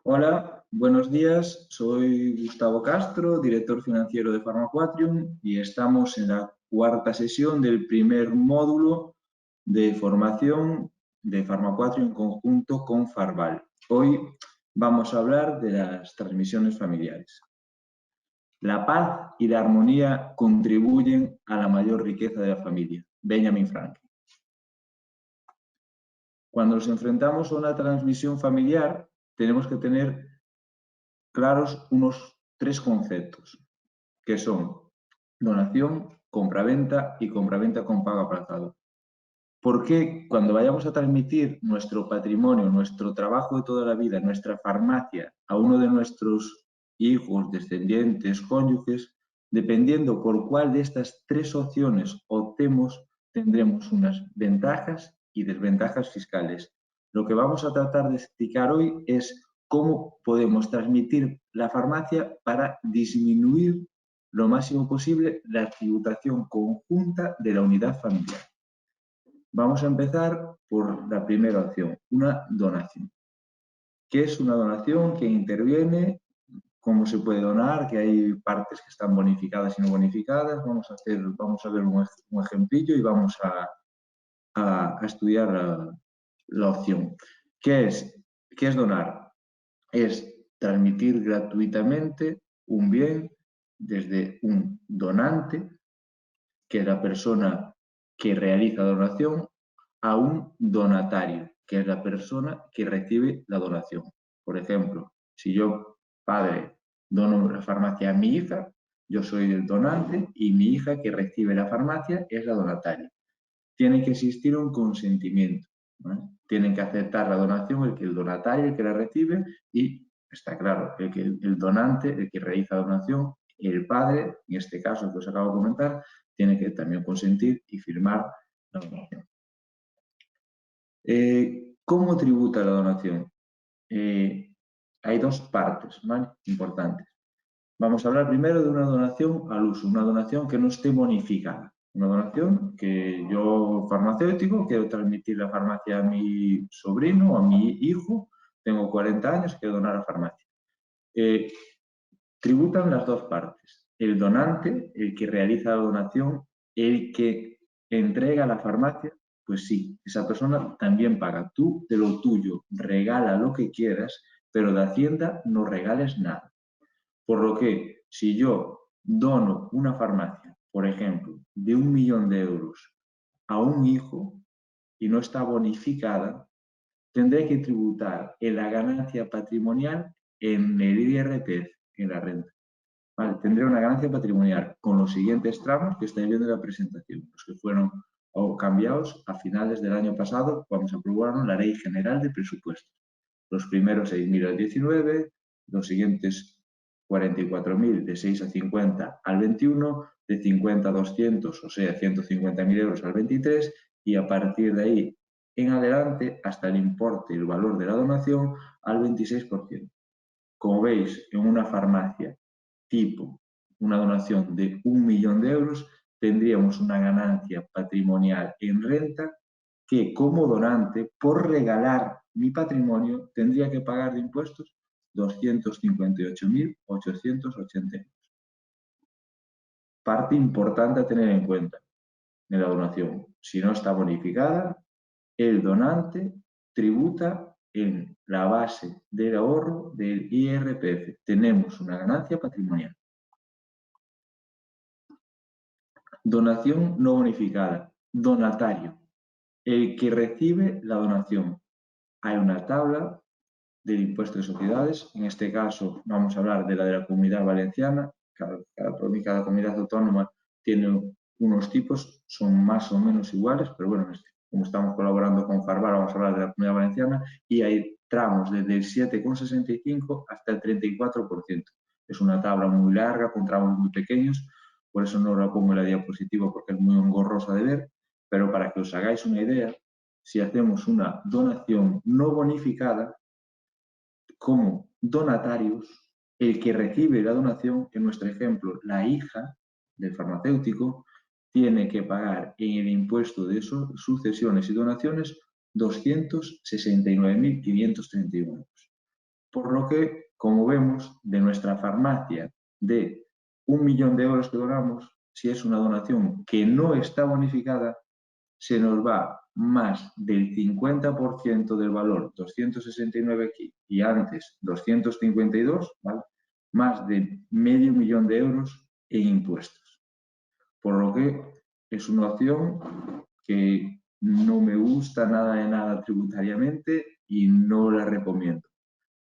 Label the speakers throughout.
Speaker 1: Hola, buenos días. Soy Gustavo Castro, director financiero de Pharmaquatrium y estamos en la cuarta sesión del primer módulo de formación de Pharmaquatrium en conjunto con Farval. Hoy vamos a hablar de las transmisiones familiares. La paz y la armonía contribuyen a la mayor riqueza de la familia. Benjamin Franklin. Cuando nos enfrentamos a una transmisión familiar, tenemos que tener claros unos tres conceptos, que son donación, compraventa y compraventa con pago aplazado. ¿Por qué cuando vayamos a transmitir nuestro patrimonio, nuestro trabajo de toda la vida, nuestra farmacia a uno de nuestros hijos, descendientes, cónyuges, dependiendo por cuál de estas tres opciones optemos, tendremos unas ventajas y desventajas fiscales? Lo que vamos a tratar de explicar hoy es cómo podemos transmitir la farmacia para disminuir lo máximo posible la tributación conjunta de la unidad familiar. Vamos a empezar por la primera opción, una donación. ¿Qué es una donación? ¿Quién interviene? ¿Cómo se puede donar? Que hay partes que están bonificadas y no bonificadas. Vamos a ver un ejemplillo y vamos a estudiar la opción. ¿Qué es donar? Es transmitir gratuitamente un bien desde un donante, que es la persona que realiza la donación, a un donatario, que es la persona que recibe la donación. Por ejemplo, si yo, padre, dono la farmacia a mi hija, yo soy el donante y mi hija que recibe la farmacia es la donataria. Tiene que existir un consentimiento, ¿vale? Tienen que aceptar la donación el donatario, el que la recibe, y está claro, el donante, el que realiza la donación, el padre, en este caso que os acabo de comentar, tiene que también consentir y firmar la donación. ¿Cómo tributa la donación? Hay dos partes, ¿vale?, importantes. Vamos a hablar primero de una donación al uso, una donación que no esté bonificada. Una donación que yo, farmacéutico, quiero transmitir la farmacia a mi sobrino o a mi hijo, tengo 40 años, quiero donar la farmacia. Tributan las dos partes. El donante, el que realiza la donación, el que entrega la farmacia, pues sí, esa persona también paga. Tú de lo tuyo regala lo que quieras, pero de Hacienda no regales nada. Por lo que, si yo dono una farmacia, por ejemplo, de 1 millón de euros a un hijo y no está bonificada, tendré que tributar en la ganancia patrimonial en el IRPF, en la renta. Vale, tendré una ganancia patrimonial con los siguientes tramos que estáis viendo en la presentación, los que fueron cambiados a finales del año pasado cuando se aprobaron la Ley General de Presupuestos. Los primeros 6.000 al 19, los siguientes 44.000 de 6 a 50 al 21, de 50 a 200, o sea, 150.000 euros al 23, y a partir de ahí en adelante hasta el importe y el valor de la donación al 26%. Como veis, en una farmacia tipo una donación de 1 millón de euros, tendríamos una ganancia patrimonial en renta que como donante, por regalar mi patrimonio, tendría que pagar de impuestos 258.880 euros. Parte importante a tener en cuenta en la donación. Si no está bonificada, el donante tributa en la base del ahorro del IRPF. Tenemos una ganancia patrimonial. Donación no bonificada. Donatario. El que recibe la donación. Hay una tabla del impuesto de sociedades. En este caso vamos a hablar de la Comunidad Valenciana. Cada comunidad autónoma tiene unos tipos, son más o menos iguales, pero bueno, como estamos colaborando con Farval, vamos a hablar de la Comunidad Valenciana y hay tramos desde el 7,65 hasta el 34%. Es una tabla muy larga con tramos muy pequeños, por eso no la pongo en la diapositiva porque es muy engorrosa de ver, pero para que os hagáis una idea, si hacemos una donación no bonificada, como donatarios, el que recibe la donación, en nuestro ejemplo, la hija del farmacéutico, tiene que pagar en el impuesto de sucesiones y donaciones 269.531 euros. Por lo que, como vemos, de nuestra farmacia de 1 millón de euros que donamos, si es una donación que no está bonificada, se nos va más del 50% del valor, 269 aquí y antes 252, ¿vale? Más de medio millón de euros en impuestos. Por lo que es una opción que no me gusta nada de nada tributariamente y no la recomiendo.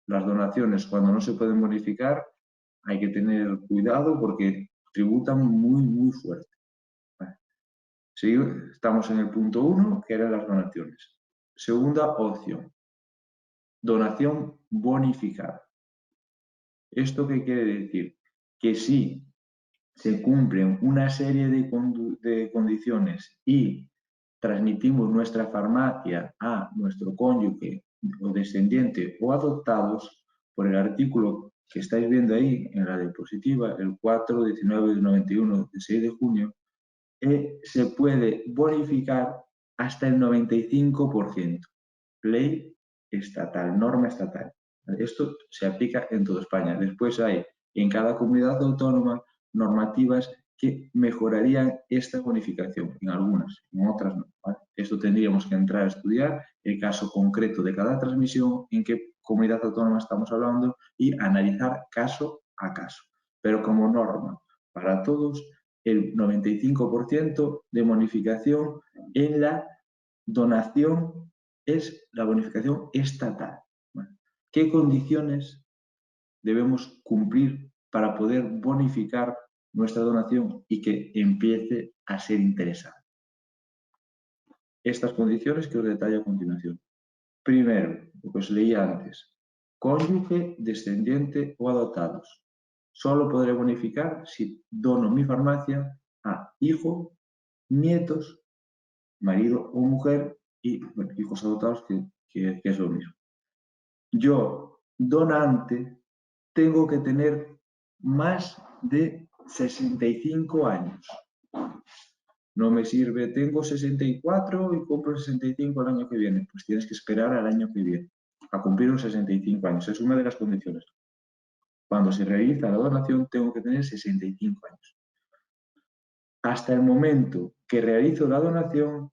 Speaker 1: Las donaciones, cuando no se pueden bonificar, hay que tener cuidado porque tributan muy, muy fuerte. Sí, estamos en el punto 1, que eran las donaciones. Segunda opción, donación bonificada. ¿Esto qué quiere decir? Que si se cumplen una serie de condiciones y transmitimos nuestra farmacia a nuestro cónyuge o descendiente o adoptados, por el artículo que estáis viendo ahí en la diapositiva, el 4.19.91 de 6 de junio, se puede bonificar hasta el 95%. Ley estatal, norma estatal. Esto se aplica en toda España. Después hay en cada comunidad autónoma normativas que mejorarían esta bonificación, en algunas, en otras no. ¿Vale? Esto tendríamos que entrar a estudiar el caso concreto de cada transmisión, en qué comunidad autónoma estamos hablando y analizar caso a caso. Pero como norma para todos, el 95% de bonificación en la donación es la bonificación estatal. ¿Qué condiciones debemos cumplir para poder bonificar nuestra donación y que empiece a ser interesante? Estas condiciones que os detallo a continuación. Primero, lo que os leía antes, cónyuge, descendiente o adoptados. Solo podré bonificar si dono mi farmacia a hijo, nietos, marido o mujer y bueno, hijos adoptados, que es lo mismo. Yo, donante, tengo que tener más de 65 años. No me sirve, tengo 64 y compro 65 el año que viene. Pues tienes que esperar al año que viene a cumplir los 65 años. Es una de las condiciones. Cuando se realiza la donación, tengo que tener 65 años. Hasta el momento que realizo la donación,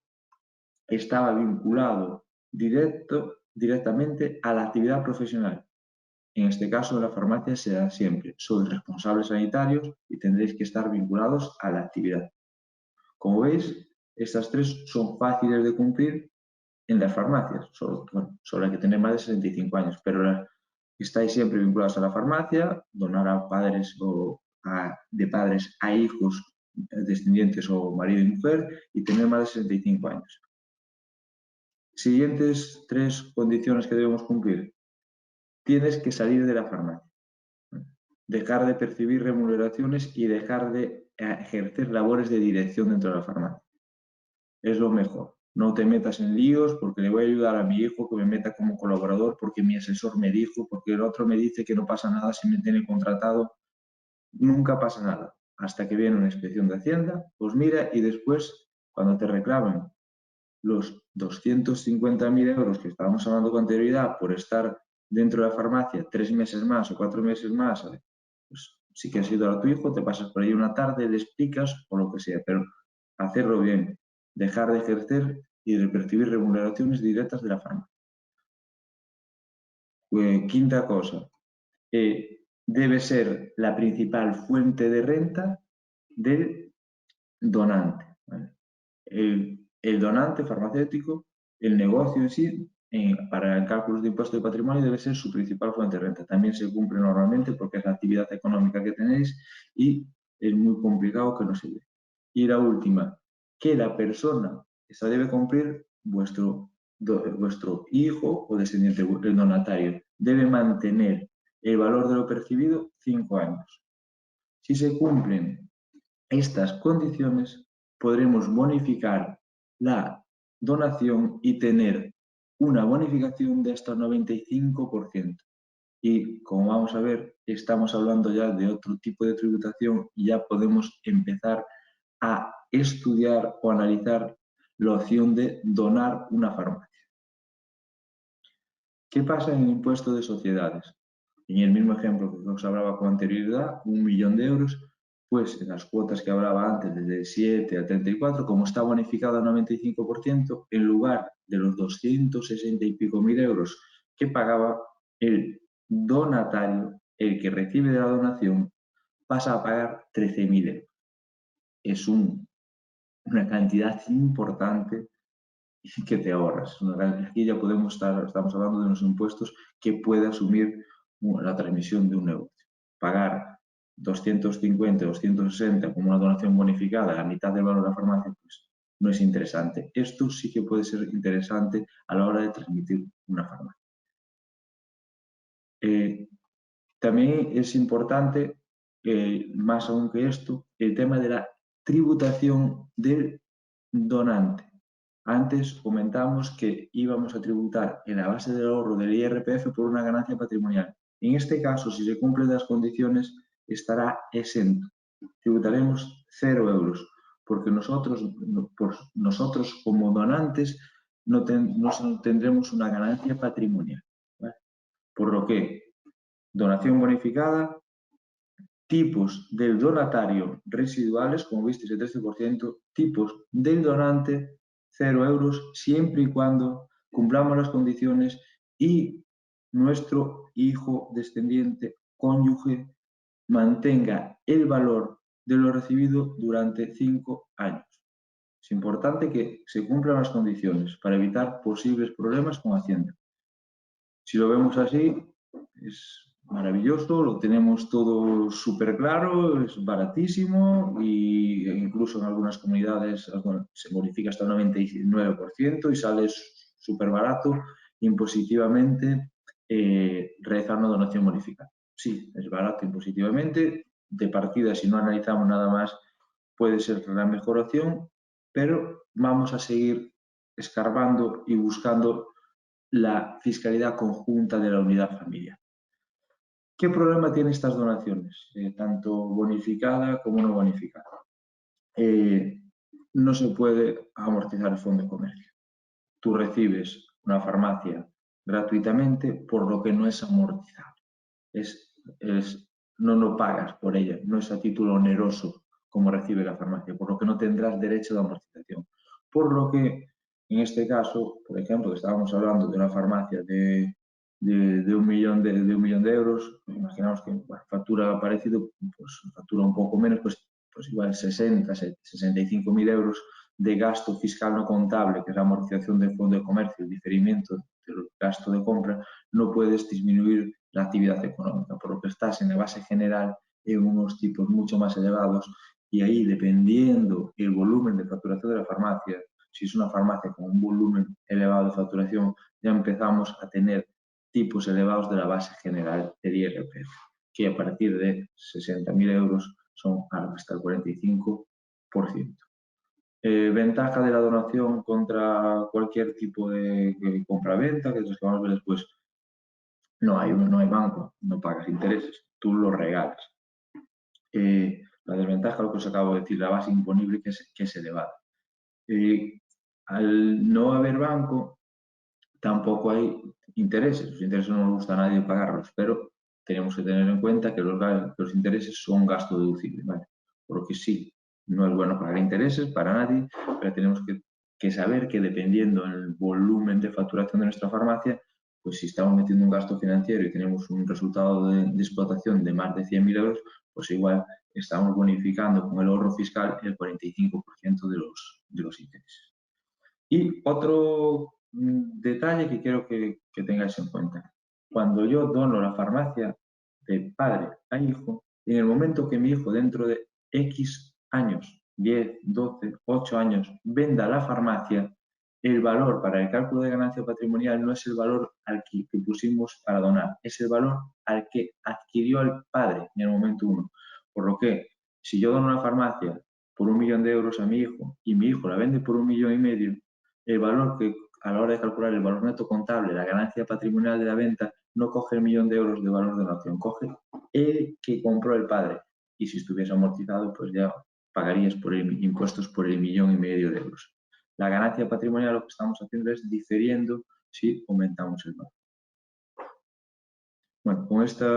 Speaker 1: estaba vinculado directamente a la actividad profesional. En este caso, la farmacia se da siempre. Sois responsables sanitarios y tendréis que estar vinculados a la actividad. Como veis, estas tres son fáciles de cumplir en las farmacias. Solo hay que tener más de 65 años, pero estáis siempre vinculados a la farmacia, donar a padres o de padres a hijos, descendientes o marido y mujer, y tener más de 65 años. Siguientes tres condiciones que debemos cumplir. Tienes que salir de la farmacia, dejar de percibir remuneraciones y dejar de ejercer labores de dirección dentro de la farmacia. Es lo mejor. No te metas en líos porque le voy a ayudar a mi hijo que me meta como colaborador porque mi asesor me dijo, porque el otro me dice que no pasa nada si me tiene contratado. Nunca pasa nada. Hasta que viene una inspección de Hacienda, pues mira y después, cuando te reclaman los 250.000 euros que estábamos hablando con anterioridad por estar dentro de la farmacia 3 meses más o 4 meses más, pues si quieres ayudar a tu hijo, te pasas por ahí una tarde, le explicas o lo que sea, pero hacerlo bien, dejar de ejercer y de percibir remuneraciones directas de la farmacia. Quinta cosa, debe ser la principal fuente de renta del donante. ¿Vale? El donante farmacéutico, el negocio en sí, para el cálculo de impuestos de patrimonio debe ser su principal fuente de renta. También se cumple normalmente porque es la actividad económica que tenéis y es muy complicado que no se dé. Y la última, que la persona esa debe cumplir vuestro hijo o descendiente, el donatario, debe mantener el valor de lo percibido 5 años. Si se cumplen estas condiciones, podremos bonificar la donación y tener una bonificación de hasta el 95%. Y como vamos a ver, estamos hablando ya de otro tipo de tributación y ya podemos empezar a estudiar o analizar la opción de donar una farmacia. ¿Qué pasa en el impuesto de sociedades? En el mismo ejemplo que os hablaba con anterioridad, 1.000.000 de euros, pues en las cuotas que hablaba antes, desde 7 a 34, como está bonificado al 95%, en lugar de los 260 y pico mil euros que pagaba el donatario, el que recibe de la donación, pasa a pagar 13.000 euros. Es una cantidad importante que te ahorras. Aquí ya estamos hablando de unos impuestos que puede asumir la transmisión de un negocio. Pagar 250, 260 como una donación bonificada, la mitad del valor de la farmacia, pues no es interesante. Esto sí que puede ser interesante a la hora de transmitir una farmacia. También es importante, más aún que esto, el tema de la tributación del donante. Antes comentamos que íbamos a tributar en la base del ahorro del IRPF por una ganancia patrimonial. En este caso, si se cumplen las condiciones, estará exento. Tributaremos 0 euros, porque nosotros como donantes no tendremos una ganancia patrimonial, ¿vale? Por lo que, donación bonificada, tipos del donatario residuales, como visteis, el 13%, tipos del donante, 0 euros, siempre y cuando cumplamos las condiciones y nuestro hijo descendiente, cónyuge, mantenga el valor de lo recibido durante 5 años. Es importante que se cumplan las condiciones para evitar posibles problemas con Hacienda. Si lo vemos así, es maravilloso, lo tenemos todo súper claro, es baratísimo e incluso en algunas comunidades se bonifica hasta el 99% y sale súper barato impositivamente realizar una donación bonificada. Sí, es barato impositivamente, de partida si no analizamos nada más puede ser la mejor opción, pero vamos a seguir escarbando y buscando la fiscalidad conjunta de la unidad familiar. ¿Qué problema tienen estas donaciones, tanto bonificada como no bonificada? No se puede amortizar el fondo de comercio. Tú recibes una farmacia gratuitamente por lo que no es amortizable. No lo pagas por ella, no es a título oneroso como recibe la farmacia, por lo que no tendrás derecho de amortización. Por lo que, en este caso, por ejemplo, que estábamos hablando de una farmacia de 1.000.000 de euros, imaginamos que factura parecido, pues factura un poco menos, pues igual 60, 65.000 euros de gasto fiscal no contable, que es la amortización del fondo de comercio, el diferimiento del gasto de compra, no puedes disminuir la actividad económica, por lo que estás en la base general en unos tipos mucho más elevados y ahí, dependiendo el volumen de facturación de la farmacia, si es una farmacia con un volumen elevado de facturación, ya empezamos a tener tipos elevados de la base general del IRPF, que a partir de 60.000 euros son hasta el 45%. Ventaja de la donación contra cualquier tipo de compra-venta, que es lo que vamos a ver después. No hay banco, no pagas intereses, tú lo regalas. La desventaja, lo que os acabo de decir, la base imponible que es elevada. Al no haber banco, tampoco hay intereses. Los intereses no nos gusta a nadie pagarlos, pero tenemos que tener en cuenta que los intereses son gasto deducible, ¿vale? Porque sí, no es bueno pagar intereses para nadie, pero tenemos que saber que dependiendo del volumen de facturación de nuestra farmacia, pues si estamos metiendo un gasto financiero y tenemos un resultado de explotación de más de 100.000 euros, pues igual estamos bonificando con el ahorro fiscal el 45% de los intereses. Y otro detalle que quiero que tengáis en cuenta. Cuando yo dono la farmacia de padre a hijo, en el momento que mi hijo dentro de X años, 10, 12, 8 años, venda la farmacia, el valor para el cálculo de ganancia patrimonial no es el valor al que pusimos para donar, es el valor al que adquirió el padre en el momento 1. Por lo que, si yo dono una farmacia por 1.000.000 de euros a mi hijo y mi hijo la vende por 1,5 millones, el valor que a la hora de calcular el valor neto contable, la ganancia patrimonial de la venta, no coge el 1.000.000 de euros de valor de donación, coge el que compró el padre. Y si estuviese amortizado, pues ya pagarías impuestos por el 1,5 millones de euros. La ganancia patrimonial lo que estamos haciendo es diferiendo si aumentamos el valor. Bueno, con esta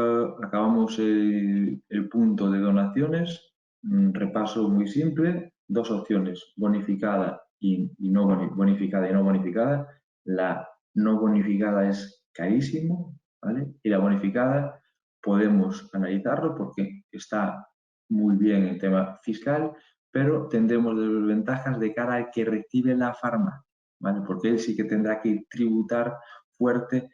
Speaker 1: acabamos el punto de donaciones. Repaso muy simple, dos opciones, bonificada y no bonificada y no bonificada. La no bonificada es carísimo, ¿vale? Y la bonificada podemos analizarlo porque está muy bien el tema fiscal, pero tendremos desventajas de cara al que recibe la farmacia, ¿vale? Porque él sí que tendrá que tributar fuerte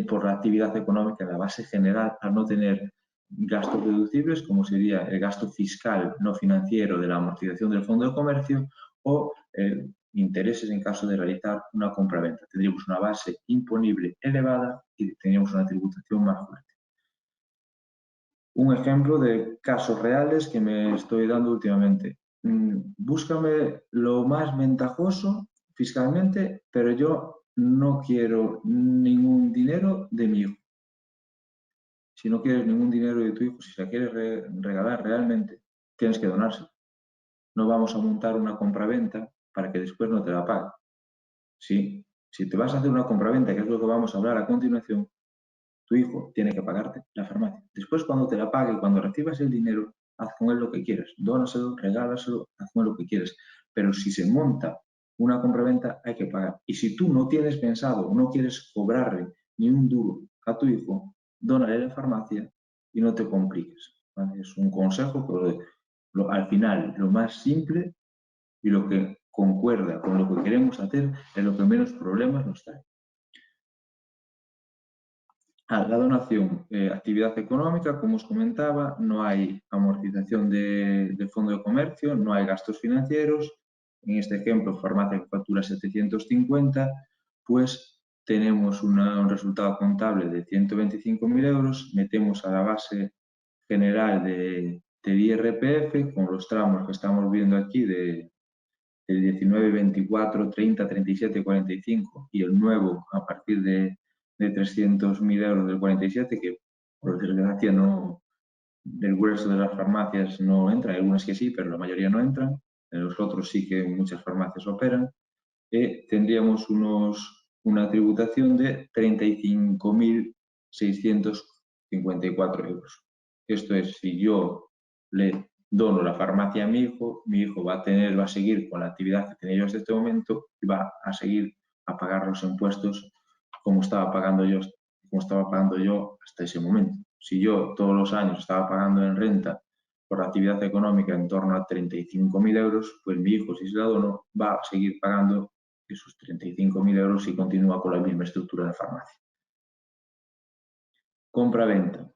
Speaker 1: por la actividad económica, la base general, al no tener gastos deducibles, como sería el gasto fiscal no financiero de la amortización del fondo de comercio o intereses en caso de realizar una compraventa. Tendríamos una base imponible elevada y tendríamos una tributación más fuerte. Un ejemplo de casos reales que me estoy dando últimamente. Búscame lo más ventajoso fiscalmente, pero yo no quiero ningún dinero de mi hijo. Si no quieres ningún dinero de tu hijo, si se la quieres regalar realmente, tienes que donárselo. No vamos a montar una compraventa para que después no te la pague. Sí, si te vas a hacer una compraventa, que es lo que vamos a hablar a continuación, tu hijo tiene que pagarte la farmacia. Después, cuando te la pague, cuando recibas el dinero, haz con él lo que quieras. Dónaselo, regálaselo, haz con él lo que quieras. Pero si se monta una compraventa, hay que pagar. Y si tú no tienes pensado, no quieres cobrarle ni un duro a tu hijo, dónale la farmacia y no te compliques. ¿Vale? Es un consejo que al final lo más simple y lo que concuerda con lo que queremos hacer es lo que menos problemas nos trae. La donación, actividad económica, como os comentaba, no hay amortización de fondo de comercio, no hay gastos financieros. En este ejemplo, farmacia que factura 750, pues tenemos un resultado contable de 125.000 euros, metemos a la base general del IRPF con los tramos que estamos viendo aquí del 19, 24, 30, 37, 45 y el nuevo a partir de 300.000 euros del 47, que por desgracia no, del grueso de las farmacias no entra, hay algunas que sí, pero la mayoría no entran, en los otros sí que muchas farmacias operan, tendríamos una tributación de 35.654 euros. Esto es, si yo le dono la farmacia a mi hijo va a seguir con la actividad que tenía yo hasta este momento y va a seguir a pagar los impuestos como estaba pagando yo hasta ese momento. Si yo todos los años estaba pagando en renta por la actividad económica en torno a 35.000 euros, pues mi hijo, si se la dono, va a seguir pagando esos 35.000 euros y continúa con la misma estructura de farmacia. Compra-venta.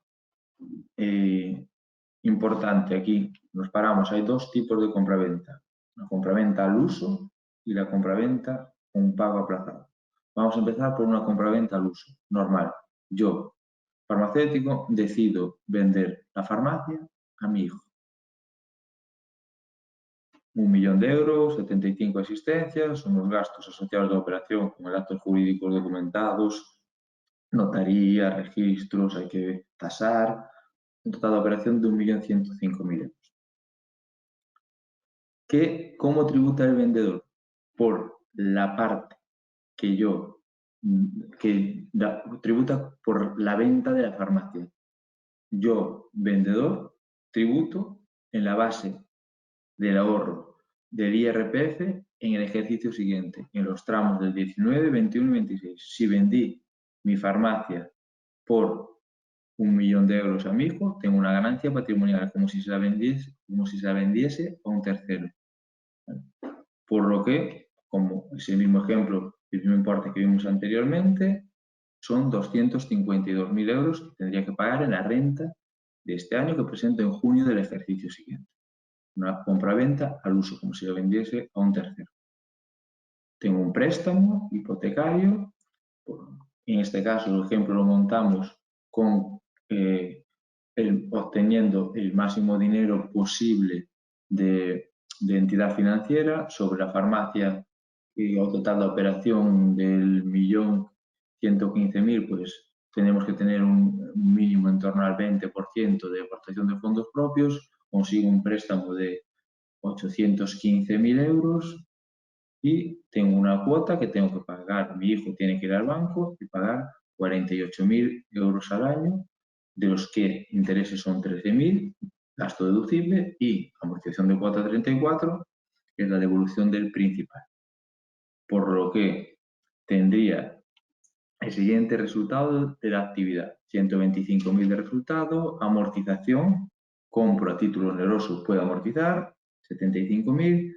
Speaker 1: Importante aquí, nos paramos, hay dos tipos de compraventa, la compraventa al uso y la compraventa con un pago aplazado. Vamos a empezar por una compraventa al uso, normal. Yo, farmacéutico, decido vender la farmacia a mi hijo. 1.000.000 de euros, 75 asistencias, son los gastos asociados a la operación con actos jurídicos documentados, notaría, registros, hay que tasar, un total de operación de 1.105.000 euros. ¿Cómo tributa el vendedor? Por la parte tributa por la venta de la farmacia. Yo, vendedor, tributo en la base del ahorro del IRPF en el ejercicio siguiente, en los tramos del 19, 21 y 26. Si vendí mi farmacia por 1.000.000 de euros a mi hijo, tengo una ganancia patrimonial como si se la vendiese a un tercero. Por lo que, como ese mismo ejemplo, el mismo importe que vimos anteriormente, son 252.000 euros que tendría que pagar en la renta de este año que presento en junio del ejercicio siguiente. Una compra-venta al uso, como si lo vendiese a un tercero. Tengo un préstamo hipotecario, en este caso el ejemplo lo montamos con obteniendo el máximo dinero posible de entidad financiera sobre la farmacia o total de operación del 1.115.000, pues tenemos que tener un mínimo en torno al 20% de aportación de fondos propios, consigo un préstamo de 815.000 euros y tengo una cuota que tengo que pagar. Mi hijo tiene que ir al banco y pagar 48.000 euros al año de los que intereses son 13.000, gasto deducible, y amortización de cuota 34, que es la devolución del principal. Por lo que tendría el siguiente resultado de la actividad: 125.000 de resultado, amortización, compro a título oneroso, puedo amortizar, 75.000,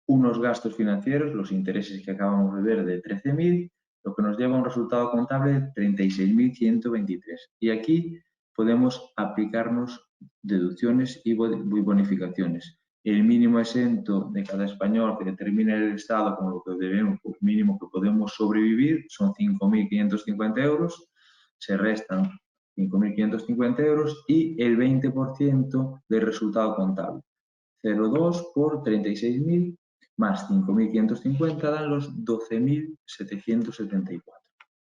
Speaker 1: unos gastos financieros, los intereses que acabamos de ver, de 13.000, lo que nos lleva a un resultado contable de 36.123. Y aquí podemos aplicarnos deducciones y bonificaciones. El mínimo exento de cada español que determina el Estado como lo que debemos, el mínimo que podemos sobrevivir, son 5.550 euros, se restan 5.550 euros y el 20% del resultado contable. 0,2 por 36.000 más 5.550 dan los 12.774,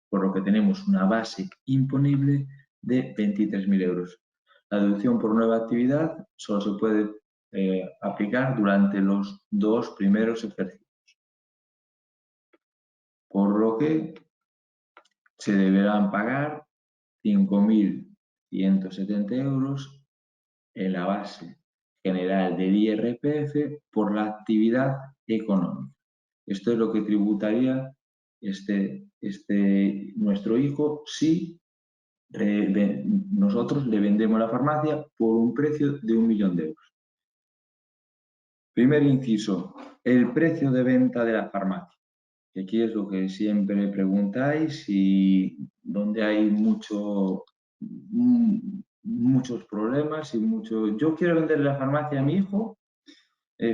Speaker 1: por lo que tenemos una base imponible de 23.000 euros. La deducción por nueva actividad solo se puede aplicar durante los 2 primeros ejercicios, por lo que se deberán pagar 5.170 euros en la base general del IRPF por la actividad económica. Esto es lo que tributaría nuestro hijo si nosotros le vendemos la farmacia por un precio de 1.000.000 de euros. Primer inciso, el precio de venta de la farmacia. Que aquí es lo que siempre preguntáis y donde hay muchos problemas y mucho. Yo quiero vender la farmacia a mi hijo,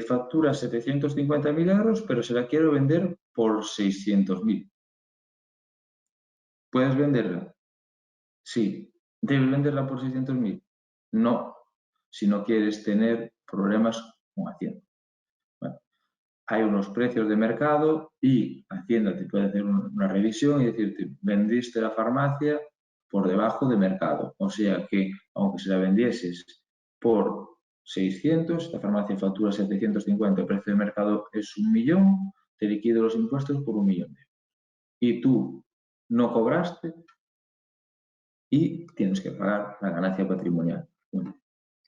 Speaker 1: factura 750.000 euros, pero se la quiero vender por 600.000. ¿Puedes venderla? Sí. ¿Debes venderla por 600.000? No, si no quieres tener problemas con Hacienda. Bueno, hay unos precios de mercado y Hacienda te puede hacer una revisión y decirte, vendiste la farmacia por debajo de mercado. O sea que, aunque se la vendieses por 600, esta farmacia factura 750, el precio de mercado es 1.000.000, te liquido los impuestos por 1.000.000 de euros. Y tú no cobraste y tienes que pagar la ganancia patrimonial. Bueno,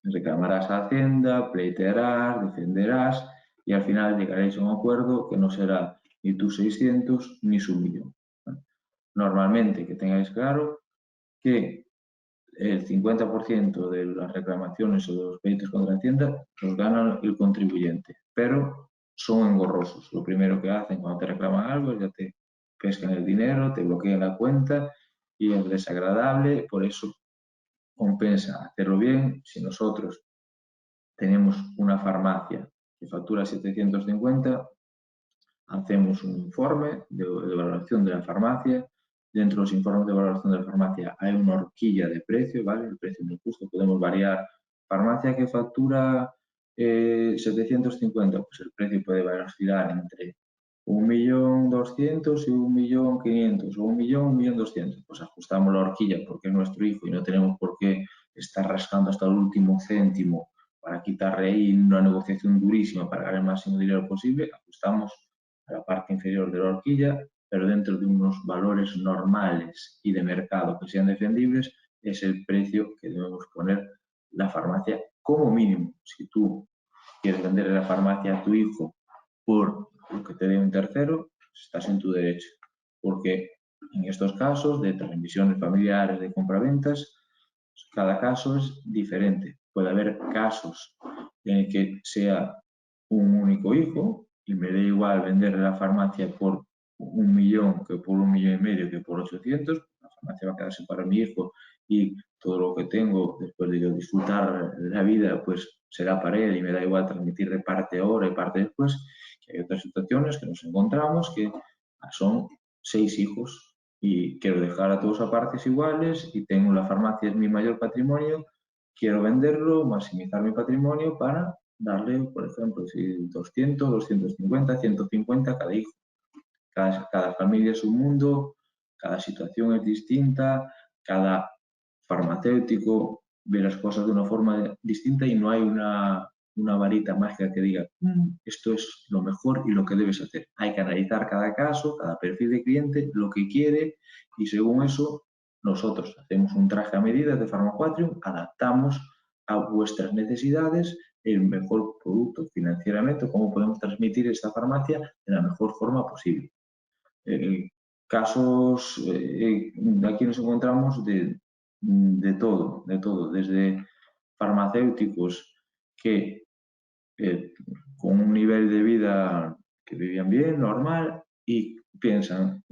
Speaker 1: reclamarás a Hacienda, pleitearás, defenderás y al final llegaréis a un acuerdo que no será ni tus 600 ni su 1.000.000. Bueno, normalmente, que tengáis claro que el 50% de las reclamaciones o de los pleitos contra Hacienda los gana el contribuyente, pero son engorrosos. Lo primero que hacen cuando te reclaman algo es ya te pescan el dinero, te bloquean la cuenta y es desagradable. Por eso compensa hacerlo bien. Si nosotros tenemos una farmacia que factura 750, hacemos un informe de valoración de la farmacia. Dentro de los informes de valoración de la farmacia hay una horquilla de precio, ¿vale? El precio muy justo, podemos variar. Farmacia que factura 750, pues el precio puede oscilar entre 1.200.000 y 1.500.000, o 1.200.000. Pues ajustamos la horquilla porque es nuestro hijo y no tenemos por qué estar rascando hasta el último céntimo para quitarle ahí una negociación durísima para ganar el máximo dinero posible. Ajustamos a la parte inferior de la horquilla, pero dentro de unos valores normales y de mercado que sean defendibles, es el precio que debemos poner la farmacia como mínimo. Si tú quieres vender la farmacia a tu hijo por lo que te dé un tercero, estás en tu derecho, porque en estos casos de transmisiones familiares, de compraventas, cada caso es diferente. Puede haber casos en el que sea un único hijo y me da igual vender la farmacia por 1.000.000 que por 1.500.000 que por 800. La farmacia va a quedarse para mi hijo y todo lo que tengo después de yo disfrutar de la vida pues será para él y me da igual transmitir de parte ahora y parte después. Que hay otras situaciones que nos encontramos que son 6 hijos y quiero dejar a todos a partes iguales y tengo la farmacia, es mi mayor patrimonio, quiero venderlo, maximizar mi patrimonio para darle, por ejemplo, si 200, 250, 150 a cada hijo. Cada familia es un mundo, cada situación es distinta, cada farmacéutico ve las cosas de una forma distinta y no hay una varita mágica que diga esto es lo mejor y lo que debes hacer. Hay que analizar cada caso, cada perfil de cliente, lo que quiere y según eso nosotros hacemos un traje a medida de Pharmaquatrium, adaptamos a vuestras necesidades el mejor producto financieramente, cómo podemos transmitir esta farmacia de la mejor forma posible. Casos, aquí nos encontramos de todo, desde farmacéuticos que con un nivel de vida que vivían bien, normal, y piensan,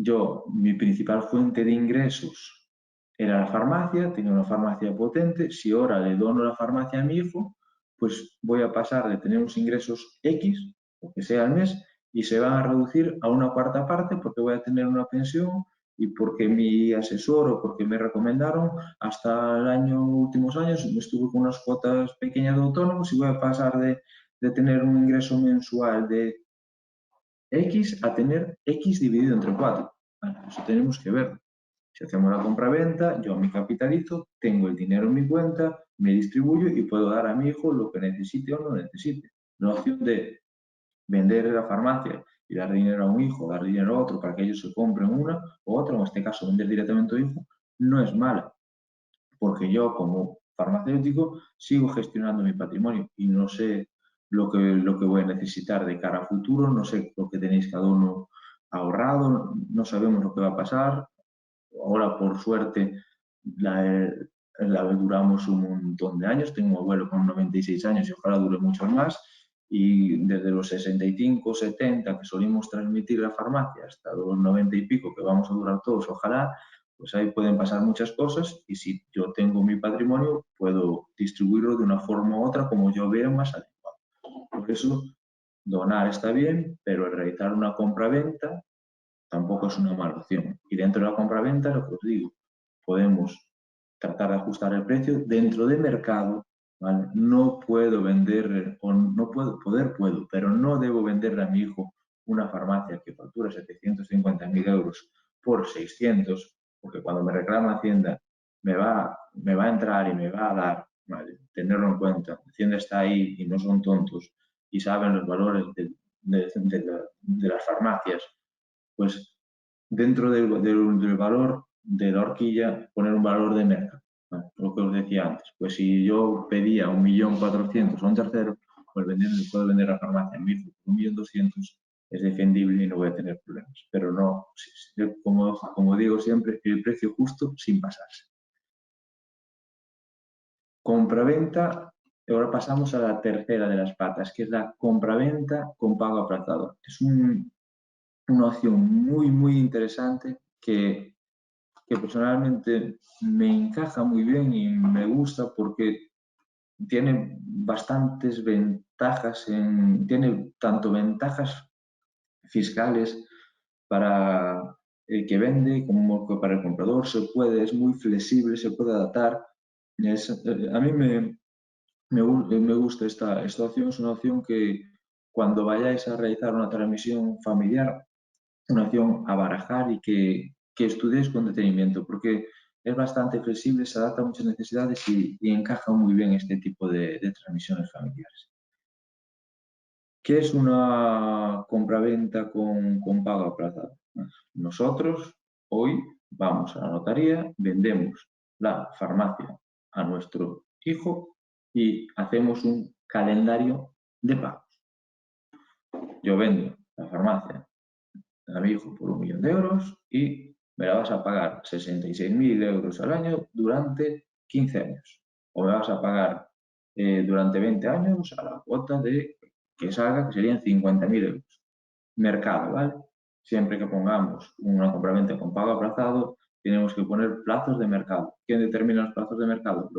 Speaker 1: mi principal fuente de ingresos era la farmacia, tenía una farmacia potente, si ahora le dono la farmacia a mi hijo, pues voy a pasar de tener unos ingresos X, o que sea al mes, y se van a reducir a una cuarta parte porque voy a tener una pensión y porque mi asesor o porque me recomendaron hasta últimos años, estuve con unas cuotas pequeñas de autónomos y voy a pasar de tener un ingreso mensual de X a tener X dividido entre 4. Bueno, eso tenemos que verlo. Si hacemos la compra-venta, yo me capitalizo, tengo el dinero en mi cuenta, me distribuyo y puedo dar a mi hijo lo que necesite o no necesite. La opción de vender la farmacia y dar dinero a un hijo, dar dinero a otro para que ellos se compren una u otra, o en este caso vender directamente a un hijo, no es mala, porque yo como farmacéutico sigo gestionando mi patrimonio y no sé lo que voy a necesitar de cara a futuro, no sé lo que tenéis cada uno ahorrado, no sabemos lo que va a pasar. Ahora, por suerte, la duramos un montón de años. Tengo un abuelo con 96 años y ojalá dure muchos más. Y desde los 65, 70, que solimos transmitir la farmacia, hasta los 90 y pico, que vamos a durar todos, ojalá, pues ahí pueden pasar muchas cosas y si yo tengo mi patrimonio, puedo distribuirlo de una forma u otra como yo vea más adecuado. Por eso, donar está bien, pero realizar una compra-venta tampoco es una mala opción. Y dentro de la compra-venta, lo que os digo, podemos tratar de ajustar el precio dentro de mercado, ¿vale? No puedo vender, o no puedo, pero no debo venderle a mi hijo una farmacia que factura 750.000 euros por 600, porque cuando me reclama Hacienda me va a entrar y me va a dar, ¿vale? Tenerlo en cuenta. Hacienda está ahí y no son tontos y saben los valores de las farmacias, pues dentro del valor de la horquilla poner un valor de mercado. ¿Vale? Lo que os decía antes, pues si yo pedía 1.400.000 a un tercero, pues puedo vender la farmacia en 1.200.000, es defendible y no voy a tener problemas. Pero no, como digo siempre, el precio justo sin pasarse. Compraventa, ahora pasamos a la tercera de las patas, que es la compraventa con pago aplazado. Es una opción muy, muy interesante que personalmente me encaja muy bien y me gusta porque tiene bastantes ventajas, tiene tanto ventajas fiscales para el que vende como para el comprador, es muy flexible, se puede adaptar. A mí me gusta esta opción, es una opción que cuando vayáis a realizar una transmisión familiar, una opción a barajar y que estudiéis con detenimiento, porque es bastante flexible, se adapta a muchas necesidades y encaja muy bien este tipo de transmisiones familiares. ¿Qué es una compraventa con pago aplazado? Nosotros hoy vamos a la notaría, vendemos la farmacia a nuestro hijo y hacemos un calendario de pagos. Yo vendo la farmacia a mi hijo por 1.000.000 de euros y me la vas a pagar 66.000 euros al año durante 15 años. O me vas a pagar durante 20 años a la cuota de que salga, que serían 50.000 euros. Mercado, ¿vale? Siempre que pongamos una compraventa con pago aplazado, tenemos que poner plazos de mercado. ¿Quién determina los plazos de mercado?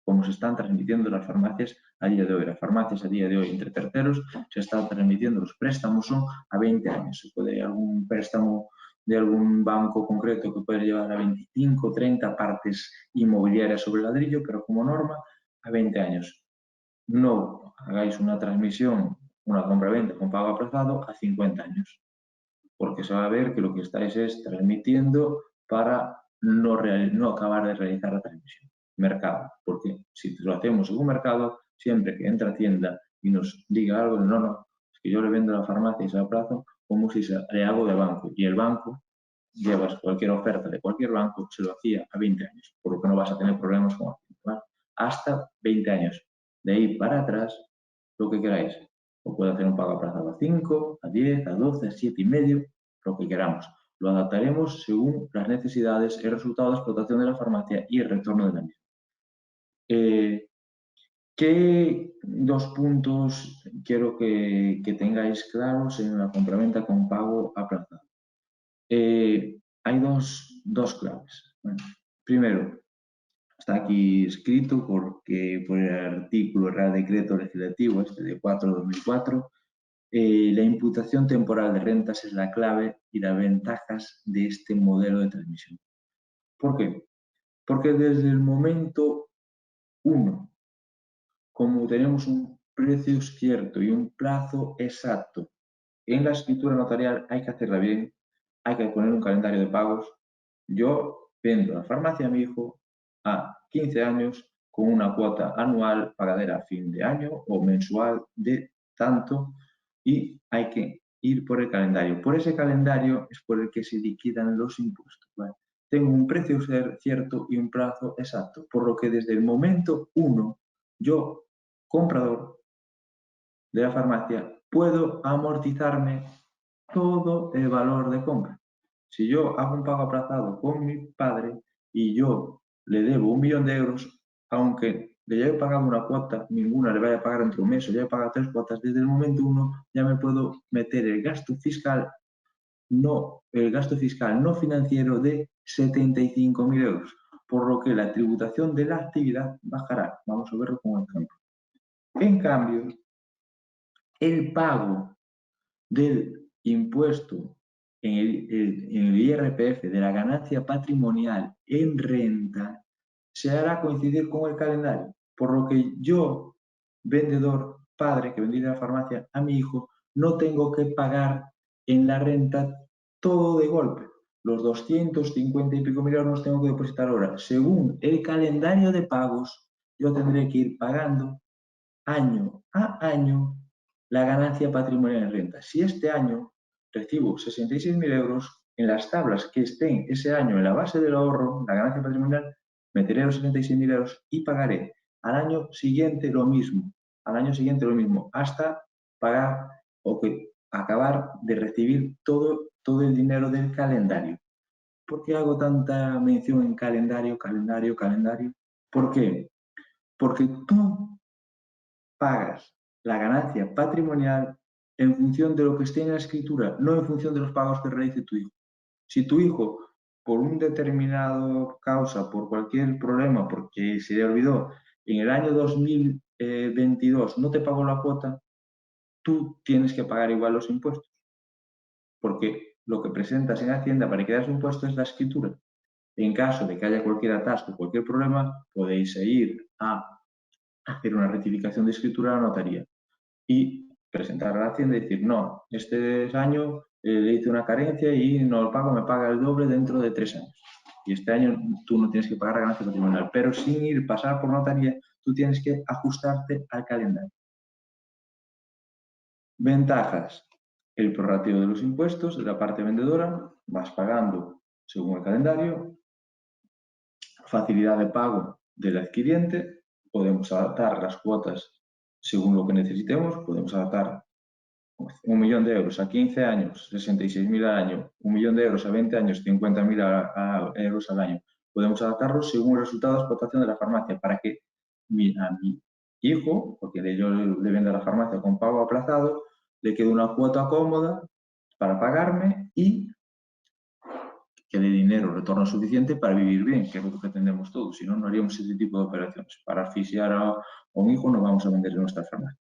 Speaker 1: Como se están transmitiendo las farmacias a día de hoy. Las farmacias a día de hoy entre terceros se están transmitiendo, los préstamos son a 20 años. Se puede algún préstamo de algún banco concreto que puede llevar a 25, 30 partes inmobiliarias sobre el ladrillo, pero como norma a 20 años. No hagáis una transmisión, una compraventa con pago aplazado a 50 años, porque se va a ver que lo que estáis es transmitiendo para no acabar de realizar la transmisión. Mercado, porque si lo hacemos según mercado, siempre que entra Hacienda y nos diga algo, no, es que yo le vendo a la farmacia y se la aplazo como si le hago de banco, y el banco llevas cualquier oferta de cualquier banco, se lo hacía a 20 años, por lo que no vas a tener problemas con Hacienda, ¿vale? Hasta 20 años. De ahí para atrás, lo que queráis. O puede hacer un pago aplazado a 5, a 10, a 12, a 7 y medio, lo que queramos. Lo adaptaremos según las necesidades, el resultado de explotación de la farmacia y el retorno de la misma. ¿Qué dos puntos quiero que tengáis claros en la compraventa con pago aplazado? Hay dos claves. Bueno, primero, está aquí escrito porque por el artículo Real Decreto Legislativo este de 4/2004, la imputación temporal de rentas es la clave y las ventajas de este modelo de transmisión. ¿Por qué? Porque desde el momento 1, como tenemos un precio cierto y un plazo exacto en la escritura notarial, hay que hacerla bien, hay que poner un calendario de pagos. Yo vendo la farmacia a mi hijo a 15 años con una cuota anual pagadera a fin de año o mensual de tanto y hay que ir por el calendario. Por ese calendario es por el que se liquidan los impuestos, ¿vale? Tengo un precio cierto y un plazo exacto, por lo que desde el momento 1, yo, comprador de la farmacia, puedo amortizarme todo el valor de compra. Si yo hago un pago aplazado con mi padre y yo le debo 1.000.000 de euros, aunque le haya pagado una cuota, ninguna le vaya a pagar entre un mes o ya he pagado 3 cuotas, desde el momento 1 ya me puedo meter el gasto fiscal no financiero de 75.000 euros, por lo que la tributación de la actividad bajará. Vamos a verlo con un ejemplo. En cambio, el pago del impuesto en el IRPF de la ganancia patrimonial en renta se hará coincidir con el calendario, por lo que yo, vendedor, padre que vendí de la farmacia a mi hijo, no tengo que pagar en la renta todo de golpe. Los 250 y pico mil euros los tengo que depositar ahora. Según el calendario de pagos, yo tendré que ir pagando año a año la ganancia patrimonial en renta. Si este año recibo 66.000 euros, en las tablas que estén ese año en la base del ahorro, la ganancia patrimonial, meteré los 66.000 euros y pagaré al año siguiente lo mismo, hasta pagar o que acabar de recibir todo el dinero del calendario. ¿Por qué hago tanta mención en calendario? ¿Por qué? Porque tú pagas la ganancia patrimonial en función de lo que esté en la escritura, no en función de los pagos que realice tu hijo. Si tu hijo, por un determinado causa, por cualquier problema, porque se le olvidó, en el año 2022 no te pagó la cuota, tú tienes que pagar igual los impuestos, porque lo que presentas en Hacienda para que das impuestos es la escritura. En caso de que haya cualquier atasco, cualquier problema, podéis ir a hacer una rectificación de escritura a la notaría y presentar a la Hacienda y decir, no, este año le hice una carencia y no lo pago, me paga el doble dentro de 3 años. Y este año tú no tienes que pagar la ganancia patrimonial, pero sin ir pasar por notaría, tú tienes que ajustarte al calendario. Ventajas. El prorrateo de los impuestos de la parte vendedora, vas pagando según el calendario. Facilidad de pago del adquiriente, podemos adaptar las cuotas según lo que necesitemos, podemos adaptar 1.000.000 de euros a 15 años, 66.000 al año, 1.000.000 de euros a 20 años, 50.000 euros al año. Podemos adaptarlos según el resultado de explotación de la farmacia para que a mi hijo, porque yo le vendo a la farmacia con pago aplazado, le quede una cuota cómoda para pagarme y que de dinero retorno suficiente para vivir bien, que es lo que pretendemos todos. Si no, no haríamos ese tipo de operaciones. Para asfixiar a un hijo no vamos a vender nuestra farmacia.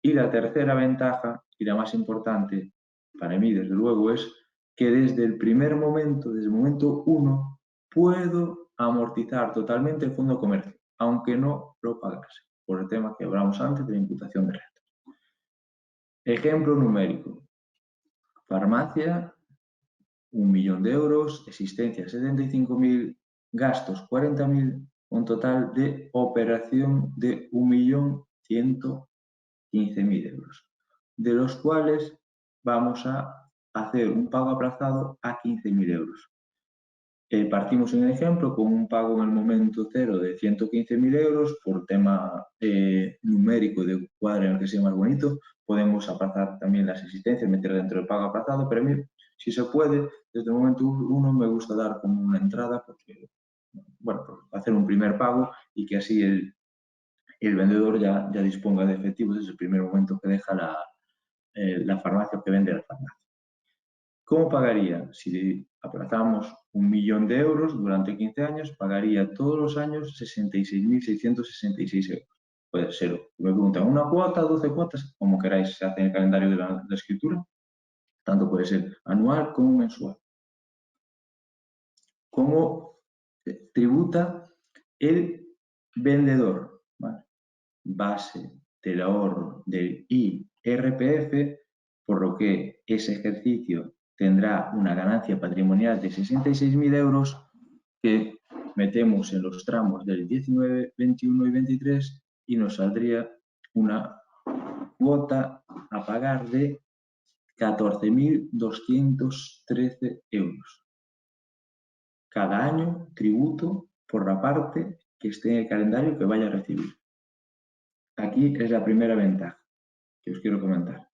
Speaker 1: Y la tercera ventaja, y la más importante para mí, desde luego, es que desde el primer momento, desde el momento 1, puedo amortizar totalmente el fondo de comercio, aunque no lo pagase, por el tema que hablamos antes de la imputación de renta. Ejemplo numérico. Farmacia, 1.000.000 de euros, existencia 75.000, gastos 40.000, un total de operación de 1.115.000 euros, de los cuales vamos a hacer un pago aplazado a 15.000 euros. Partimos en el ejemplo con un pago en el momento cero de 115.000 euros. Por tema numérico de cuadro en el que sea más bonito, podemos aplazar también las existencias, meter dentro del pago aplazado, pero a mí, si se puede, desde el momento uno me gusta dar como una entrada, porque, bueno, pues hacer un primer pago y que así el vendedor ya disponga de efectivos desde el primer momento que deja la farmacia o que vende la farmacia. ¿Cómo pagaría? Si aplazamos 1.000.000 de euros durante 15 años, pagaría todos los años 66.666 euros. Puede ser, me preguntan, una cuota, 12 cuotas, como queráis, se hace en el calendario de la escritura. Tanto puede ser anual como mensual. ¿Cómo tributa el vendedor? ¿Vale? Base del ahorro del IRPF, por lo que ese ejercicio tendrá una ganancia patrimonial de 66.000 euros que metemos en los tramos del 19, 21 y 23 y nos saldría una cuota a pagar de 14.213 euros. Cada año tributo por la parte que esté en el calendario que vaya a recibir. Aquí es la primera ventaja que os quiero comentar.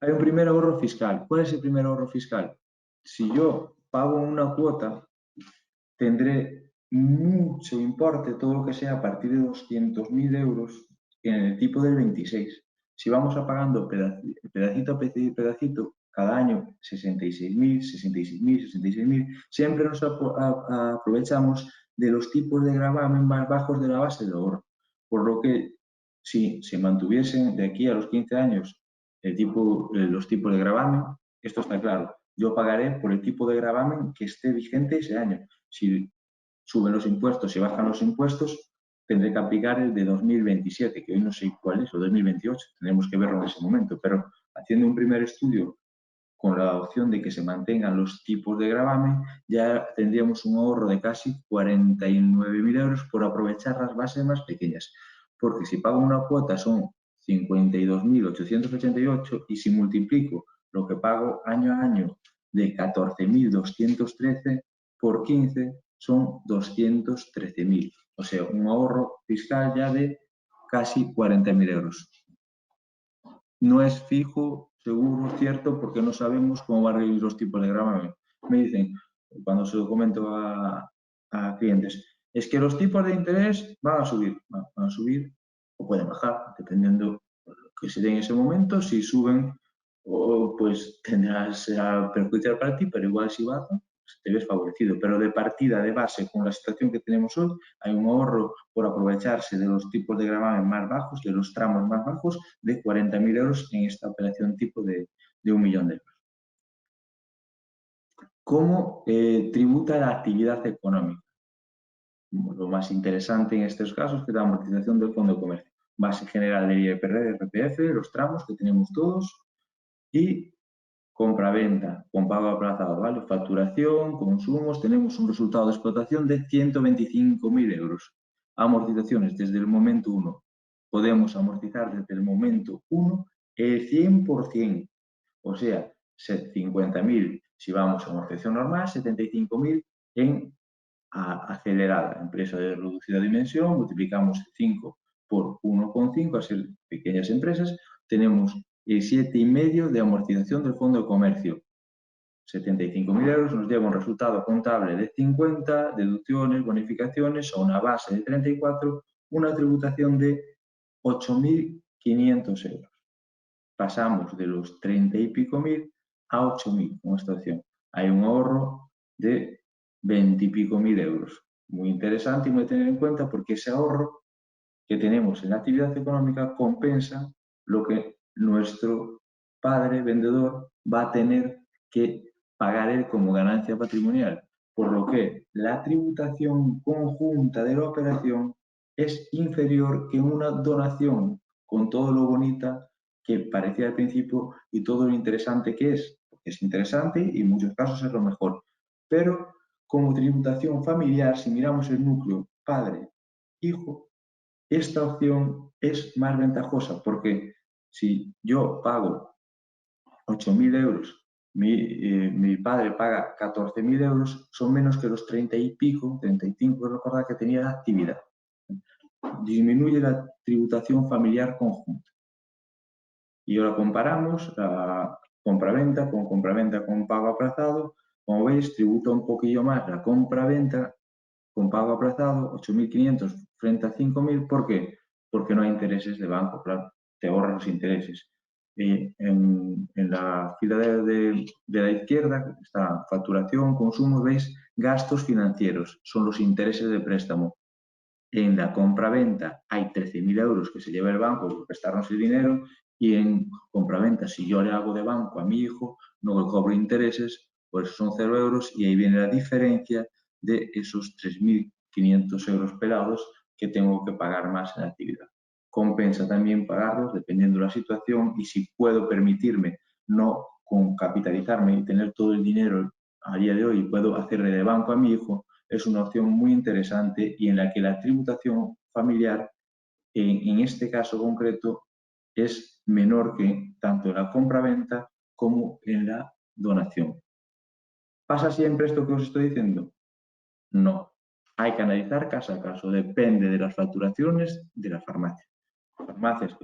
Speaker 1: Hay un primer ahorro fiscal. ¿Cuál es el primer ahorro fiscal? Si yo pago una cuota, tendré mucho importe, todo lo que sea a partir de 200.000 euros en el tipo del 26. Si vamos a pagando pedacito a pedacito, cada año 66.000, 66.000, 66.000, siempre nos aprovechamos de los tipos de gravamen más bajos de la base de ahorro. Por lo que si se mantuviesen de aquí a los 15 años los tipos de gravamen, esto está claro, yo pagaré por el tipo de gravamen que esté vigente ese año. Si suben los impuestos y bajan los impuestos, tendré que aplicar el de 2027, que hoy no sé cuál es, o 2028, tendremos que verlo en ese momento, pero haciendo un primer estudio con la opción de que se mantengan los tipos de gravamen, ya tendríamos un ahorro de casi 49.000 euros por aprovechar las bases más pequeñas. Porque si pago una cuota son 52.888 y si multiplico lo que pago año a año de 14.213 por 15 son 213.000. O sea, un ahorro fiscal ya de casi 40.000 euros. No es fijo, seguro, cierto, porque no sabemos cómo van a ir los tipos de gravamen. Me dicen, cuando se lo comento a clientes, es que los tipos de interés van a subir o pueden bajar, dependiendo de lo que se dé en ese momento. Si suben, pues será perjudicial para ti, pero igual si bajan, te ves favorecido. Pero de partida, de base, con la situación que tenemos hoy, hay un ahorro por aprovecharse de los tipos de gravamen más bajos, de los tramos más bajos, de 40.000 euros en esta operación tipo de 1.000.000 de euros. ¿Cómo tributa la actividad económica? Lo más interesante en estos casos es la amortización del fondo de comercio. Base general del IRPF, los tramos que tenemos todos y compra-venta con pago aplazado, ¿vale? Facturación, consumos, tenemos un resultado de explotación de 125.000 euros. Amortizaciones desde el momento 1. Podemos amortizar desde el momento 1 el 100%, o sea, 50.000 si vamos a amortización normal, 75.000 en acelerada, empresa de reducida dimensión, multiplicamos 5 por 1,5, a ser pequeñas empresas, tenemos el 7,5 de amortización del fondo de comercio. 75.000 euros nos lleva un resultado contable de 50, deducciones, bonificaciones, a una base de 34, una tributación de 8.500 euros. Pasamos de los 30 y pico mil a 8.000 con esta opción. Hay un ahorro de 20 y pico mil euros. Muy interesante y muy a tener en cuenta porque ese ahorro que tenemos en la actividad económica compensa lo que nuestro padre vendedor va a tener que pagar él como ganancia patrimonial, por lo que la tributación conjunta de la operación es inferior que una donación con todo lo bonita que parecía al principio y todo lo interesante que es, porque es interesante y en muchos casos es lo mejor, pero como tributación familiar, si miramos el núcleo padre-hijo, esta opción es más ventajosa porque si yo pago 8.000 euros. Mi padre paga 14.000 euros, son menos que los 30 y pico, 35, recordad que tenía la actividad. Disminuye la tributación familiar conjunta. Y ahora comparamos la compraventa con pago aplazado. Como veis, tributa un poquillo más la compraventa con pago aplazado, 8.500 frente a 5.000. ¿Por qué? Porque no hay intereses de banco, claro, te ahorran los intereses. En la fila de la izquierda está facturación, consumo, veis, gastos financieros, son los intereses de préstamo. En la compra-venta hay 13.000 euros que se lleva el banco por prestarnos el dinero, y en compra-venta, si yo le hago de banco a mi hijo, no le cobro intereses, por eso son 0 euros, y ahí viene la diferencia de esos 3.500 euros pelados que tengo que pagar más en la actividad. Compensa también pagarlos dependiendo de la situación, y si puedo permitirme no capitalizarme y tener todo el dinero a día de hoy y puedo hacerle de banco a mi hijo, es una opción muy interesante y en la que la tributación familiar, en este caso concreto, es menor que tanto en la compra-venta como en la donación. ¿Pasa siempre esto que os estoy diciendo? No. Hay que analizar caso a caso. Depende de las facturaciones de la farmacia. Farmacias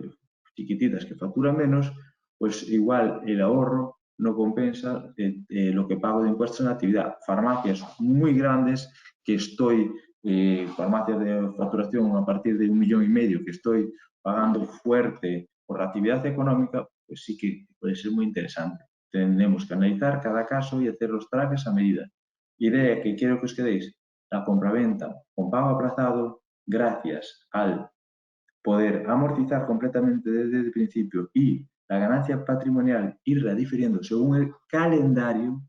Speaker 1: chiquititas que facturan menos, pues igual el ahorro no compensa lo que pago de impuestos en la actividad. Farmacias muy grandes que estoy, farmacias de facturación a partir de 1,5 millones que estoy pagando fuerte por la actividad económica, pues sí que puede ser muy interesante. Tenemos que analizar cada caso y hacer los trajes a medida. Idea que quiero que os quedéis: la compraventa con pago aplazado, gracias al poder amortizar completamente desde el principio y la ganancia patrimonial irla difiriendo según el calendario,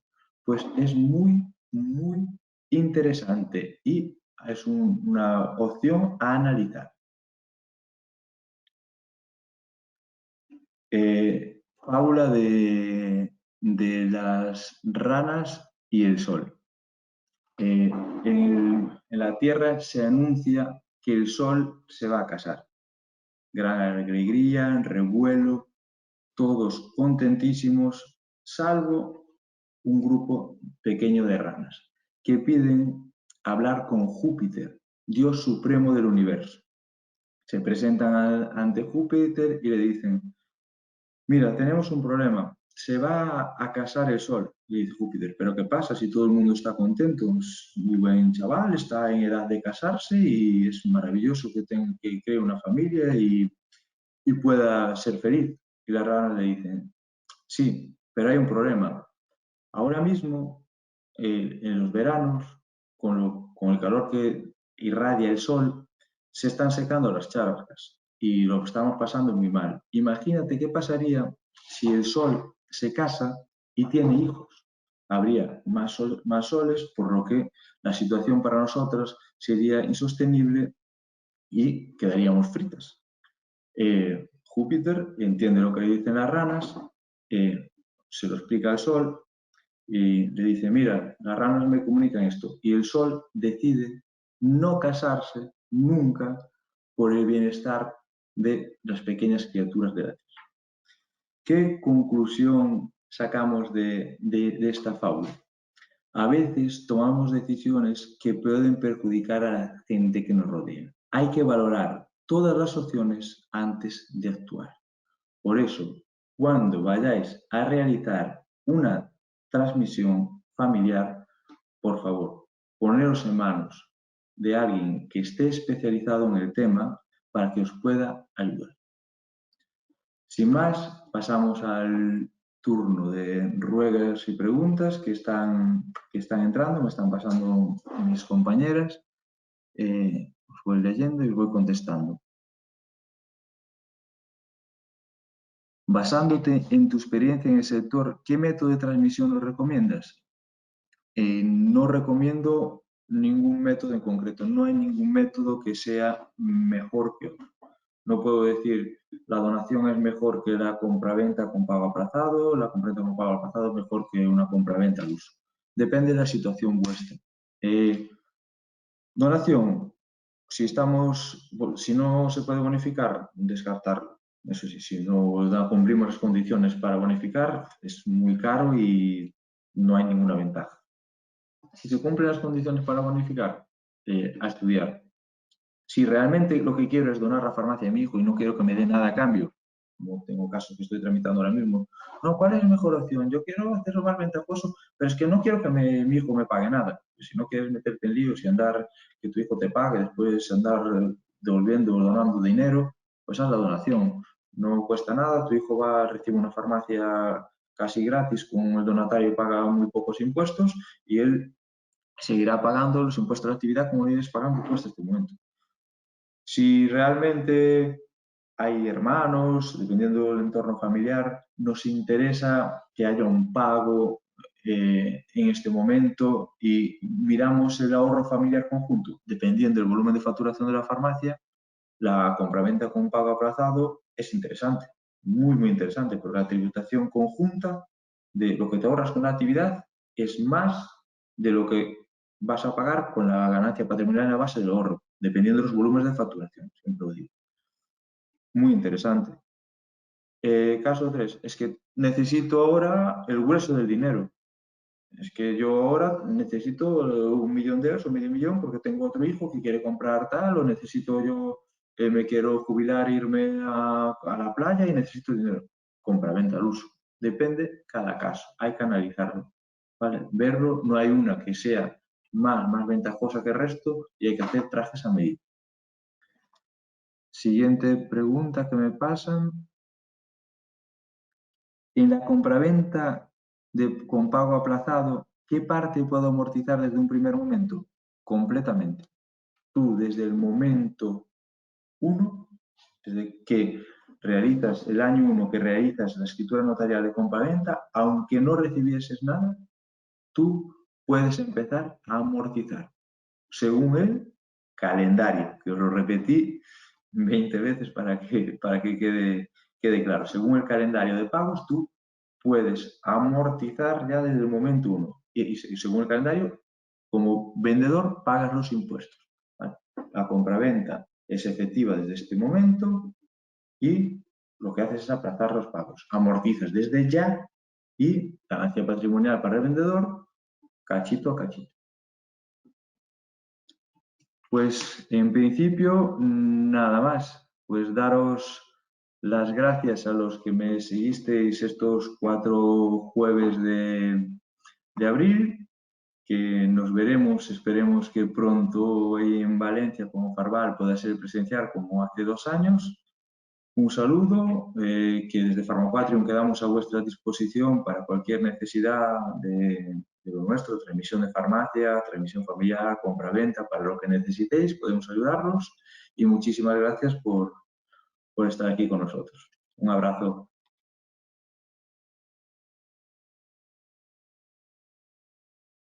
Speaker 1: pues es muy, muy interesante y es una opción a analizar. Fábula de las ranas y el sol. En la Tierra se anuncia que el sol se va a casar. Gran alegría, revuelo, todos contentísimos, salvo un grupo pequeño de ranas, que piden hablar con Júpiter, Dios supremo del universo. Se presentan ante Júpiter y le dicen: mira, tenemos un problema, se va a casar el sol. Y dice Júpiter: ¿pero qué pasa si todo el mundo está contento? Es muy buen chaval, está en edad de casarse y es maravilloso que cree una familia y pueda ser feliz. Y las ranas le dicen: sí, pero hay un problema. Ahora mismo, en los veranos, con el calor que irradia el sol, se están secando las charcas y lo estamos pasando muy mal. Imagínate qué pasaría si el sol se casa y tiene hijos. Habría más soles, por lo que la situación para nosotros sería insostenible y quedaríamos fritas. Júpiter entiende lo que le dicen las ranas, se lo explica al sol y le dice: mira, las ranas me comunican esto, y el sol decide no casarse nunca por el bienestar de las pequeñas criaturas de la Tierra. ¿Qué conclusión sacamos de esta fábula? A veces tomamos decisiones que pueden perjudicar a la gente que nos rodea. Hay que valorar todas las opciones antes de actuar. Por eso, cuando vayáis a realizar una transmisión familiar, por favor, poneros en manos de alguien que esté especializado en el tema para que os pueda ayudar. Sin más, pasamos al turno de ruegas y preguntas que están entrando, me están pasando mis compañeras. Os voy leyendo y voy contestando. Basándote en tu experiencia en el sector, ¿qué método de transmisión nos recomiendas? No recomiendo ningún método en concreto. No hay ningún método que sea mejor que otro. No puedo decir la donación es mejor que la compraventa con pago aplazado, la compraventa con pago aplazado es mejor que una compraventa al uso. Depende de la situación vuestra. Donación, si no se puede bonificar, descartarlo. Eso sí, si no cumplimos las condiciones para bonificar, es muy caro y no hay ninguna ventaja. Si se cumplen las condiciones para bonificar, a estudiar. Si realmente lo que quiero es donar la farmacia a mi hijo y no quiero que me dé nada a cambio, como tengo casos que estoy tramitando ahora mismo, no, ¿cuál es la mejor opción? Yo quiero hacerlo más ventajoso, pero es que no quiero que mi hijo me pague nada. Si no quieres meterte en líos y andar, que tu hijo te pague, después andar devolviendo o donando dinero, pues haz la donación. No cuesta nada, tu hijo va a recibir una farmacia casi gratis, con el donatario paga muy pocos impuestos y él seguirá pagando los impuestos de la actividad como vienes pagando tú hasta este momento. Si realmente hay hermanos, dependiendo del entorno familiar, nos interesa que haya un pago en este momento y miramos el ahorro familiar conjunto. Dependiendo del volumen de facturación de la farmacia, la compraventa con pago aplazado es interesante, muy, muy interesante, porque la tributación conjunta de lo que te ahorras con la actividad es más de lo que vas a pagar con la ganancia patrimonial en la base del ahorro, dependiendo de los volúmenes de facturación, siempre lo digo. Muy interesante. Caso 3, es que necesito ahora el grueso del dinero. Es que yo ahora necesito 1.000.000 de euros o medio millón porque tengo otro hijo que quiere comprar tal, o necesito yo, me quiero jubilar, irme a la playa y necesito dinero. Compra-venta al uso. Depende cada caso, hay que analizarlo. ¿Vale? Verlo, no hay una que sea más ventajosa que el resto y hay que hacer trajes a medida. Siguiente pregunta que me pasan. En la compraventa con pago aplazado, ¿qué parte puedo amortizar desde un primer momento? Completamente. Tú desde el momento 1, desde que realizas el año 1 que realizas la escritura notarial de compraventa, aunque no recibieses nada, tú puedes empezar a amortizar según el calendario, que os lo repetí 20 veces para que quede claro. Según el calendario de pagos, tú puedes amortizar ya desde el momento 1. Y según el calendario, como vendedor, pagas los impuestos. ¿Vale? La compraventa es efectiva desde este momento y lo que haces es aplazar los pagos. Amortizas desde ya y ganancia patrimonial para el vendedor, cachito a cachito. Pues en principio nada más, pues daros las gracias a los que me seguisteis estos 4 jueves de abril, que nos veremos, esperemos que pronto en Valencia como Farval pueda ser presencial como hace 2 años. Un saludo, que desde Farmapatrium quedamos a vuestra disposición para cualquier necesidad de lo nuestro, transmisión de farmacia, transmisión familiar, compra-venta, para lo que necesitéis, podemos ayudarlos y muchísimas gracias por estar aquí con nosotros. Un abrazo.